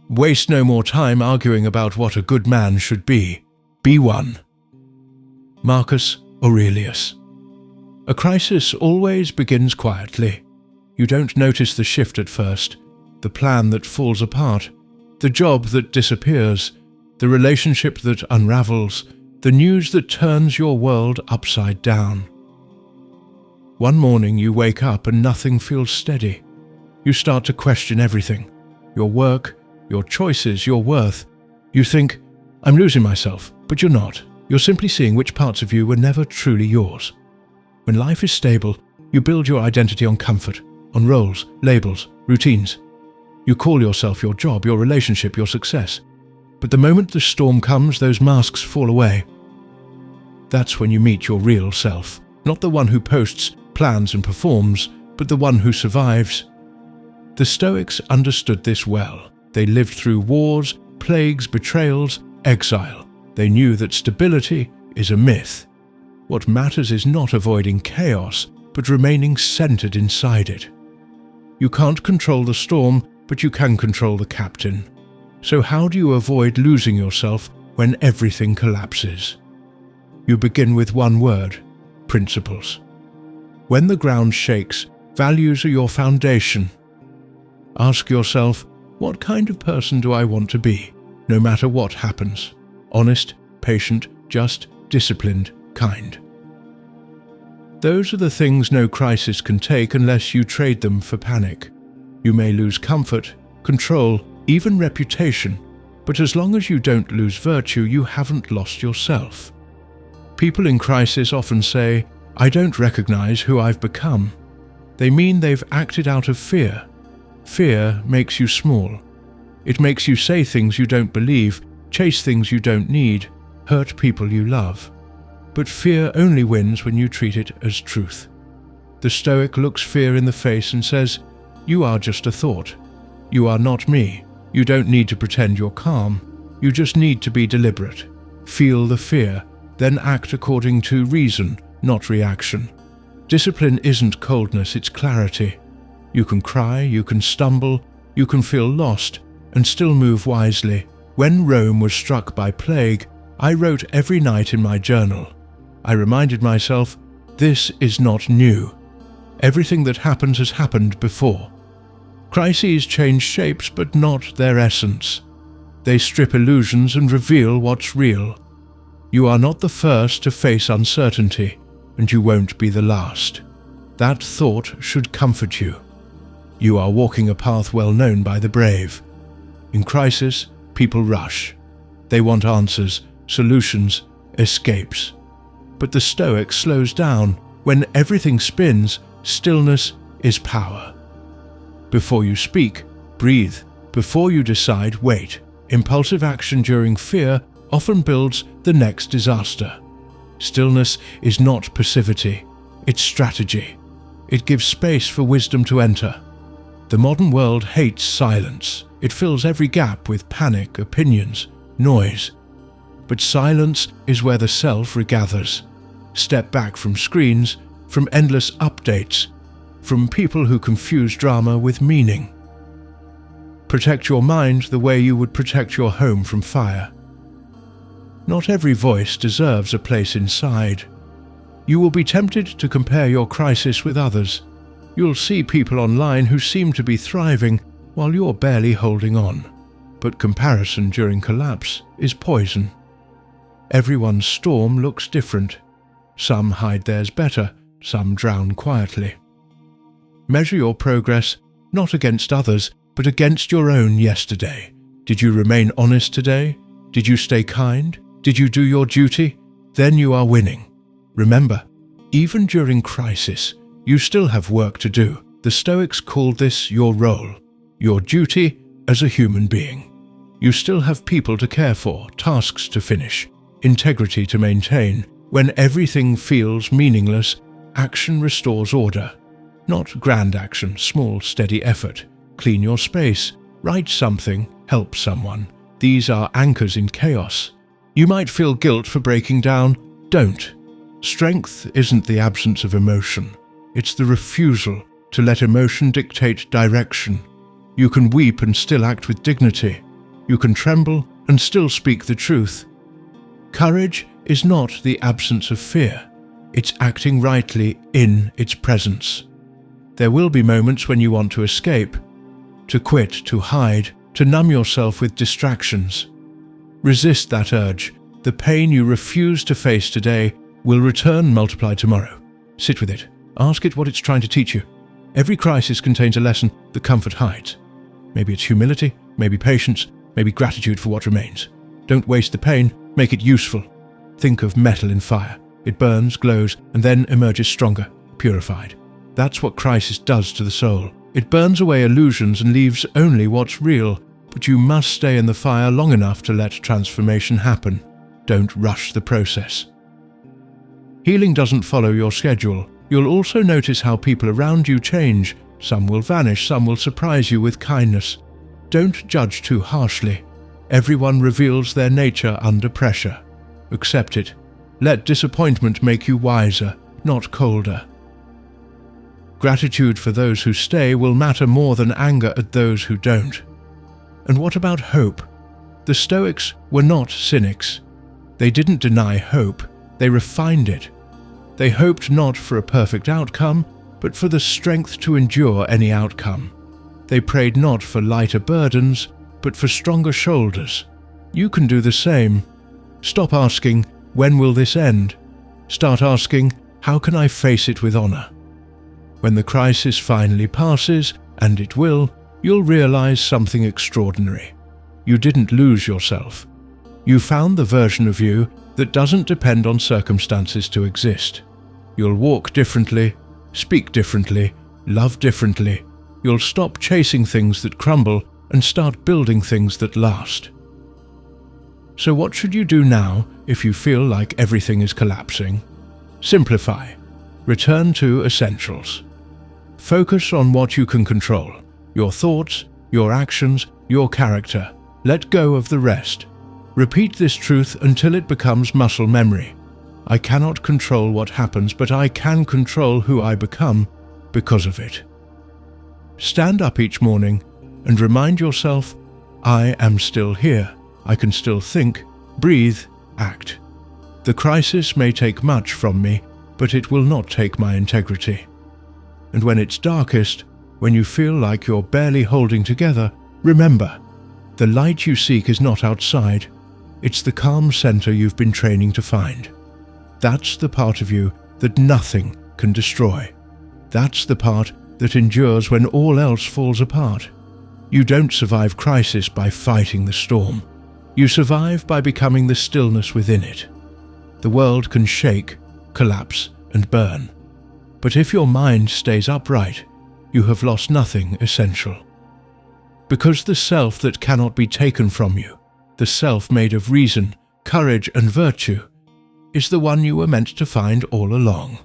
Waste no more time arguing about what a good man should be. Be one. Marcus Aurelius. A crisis always begins quietly. You don't notice the shift at first, the plan that falls apart, the job that disappears, the relationship that unravels, the news that turns your world upside down. One morning you wake up and nothing feels steady. You start to question everything. Your work, your choices, your worth. You think, I'm losing myself, but you're not. You're simply seeing which parts of you were never truly yours. When life is stable, you build your identity on comfort, on roles, labels, routines. You call yourself your job, your relationship, your success. But the moment the storm comes, those masks fall away. That's when you meet your real self, not the one who posts, plans and performs, but the one who survives. The Stoics understood this well. They lived through wars, plagues, betrayals, exile. They knew that stability is a myth. What matters is not avoiding chaos, but remaining centered inside it. You can't control the storm, but you can control the captain. So how do you avoid losing yourself when everything collapses? You begin with one word: principles. When the ground shakes, values are your foundation. Ask yourself, what kind of person do I want to be, no matter what happens? Honest, patient, just, disciplined, kind. Those are the things no crisis can take unless you trade them for panic. You may lose comfort, control, even reputation, but as long as you don't lose virtue, you haven't lost yourself. People in crisis often say, I don't recognize who I've become. They mean they've acted out of fear. Fear makes you small. It makes you say things you don't believe, chase things you don't need, hurt people you love. But fear only wins when you treat it as truth. The Stoic looks fear in the face and says, you are just a thought. You are not me. You don't need to pretend you're calm. You just need to be deliberate. Feel the fear, then act according to reason, not reaction. Discipline isn't coldness, it's clarity. You can cry, you can stumble, you can feel lost, and still move wisely. When Rome was struck by plague, I wrote every night in my journal. I reminded myself, this is not new. Everything that happens has happened before. Crises change shapes, but not their essence. They strip illusions and reveal what's real. You are not the first to face uncertainty, and you won't be the last. That thought should comfort you. You are walking a path well known by the brave. In crisis, people rush. They want answers, solutions, escapes. But the Stoic slows down. When everything spins, stillness is power. Before you speak, breathe. Before you decide, wait. Impulsive action during fear often builds the next disaster. Stillness is not passivity, it's strategy. It gives space for wisdom to enter. The modern world hates silence. It fills every gap with panic, opinions, noise. But silence is where the self regathers. Step back from screens, from endless updates, from people who confuse drama with meaning. Protect your mind the way you would protect your home from fire. Not every voice deserves a place inside. You will be tempted to compare your crisis with others. You'll see people online who seem to be thriving while you're barely holding on. But comparison during collapse is poison. Everyone's storm looks different. Some hide theirs better, some drown quietly. Measure your progress not against others, but against your own yesterday. Did you remain honest today? Did you stay kind? Did you do your duty? Then you are winning. Remember, even during crisis, you still have work to do. The Stoics called this your role, your duty as a human being. You still have people to care for, tasks to finish, integrity to maintain. When everything feels meaningless, action restores order. Not grand action, small, steady effort. Clean your space, write something, help someone. These are anchors in chaos. You might feel guilt for breaking down. Don't. Strength isn't the absence of emotion. It's the refusal to let emotion dictate direction. You can weep and still act with dignity. You can tremble and still speak the truth. Courage is not the absence of fear. It's acting rightly in its presence. There will be moments when you want to escape, to quit, to hide, to numb yourself with distractions. Resist that urge. The pain you refuse to face today will return multiplied tomorrow. Sit with it. Ask it what it's trying to teach you. Every crisis contains a lesson that comfort hides. Maybe it's humility, maybe patience, maybe gratitude for what remains. Don't waste the pain, make it useful. Think of metal in fire. It burns, glows, and then emerges stronger, purified. That's what crisis does to the soul. It burns away illusions and leaves only what's real, but you must stay in the fire long enough to let transformation happen. Don't rush the process. Healing doesn't follow your schedule. You'll also notice how people around you change. Some will vanish, some will surprise you with kindness. Don't judge too harshly. Everyone reveals their nature under pressure. Accept it. Let disappointment make you wiser, not colder. Gratitude for those who stay will matter more than anger at those who don't. And what about hope? The Stoics were not cynics. They didn't deny hope, they refined it. They hoped not for a perfect outcome, but for the strength to endure any outcome. They prayed not for lighter burdens, but for stronger shoulders. You can do the same. Stop asking, when will this end? Start asking, how can I face it with honor? When the crisis finally passes, and it will, you'll realize something extraordinary. You didn't lose yourself. You found the version of you that doesn't depend on circumstances to exist. You'll walk differently, speak differently, love differently. You'll stop chasing things that crumble and start building things that last. So what should you do now if you feel like everything is collapsing? Simplify. Return to essentials. Focus on what you can control. Your thoughts, your actions, your character. Let go of the rest. Repeat this truth until it becomes muscle memory. I cannot control what happens, but I can control who I become because of it. Stand up each morning and remind yourself, I am still here. I can still think, breathe, act. The crisis may take much from me, but it will not take my integrity. And when it's darkest, when you feel like you're barely holding together, remember, the light you seek is not outside. It's the calm center you've been training to find. That's the part of you that nothing can destroy. That's the part that endures when all else falls apart. You don't survive crisis by fighting the storm. You survive by becoming the stillness within it. The world can shake, collapse, and burn. But if your mind stays upright, you have lost nothing essential. Because the self that cannot be taken from you, the self made of reason, courage, and virtue, is the one you were meant to find all along.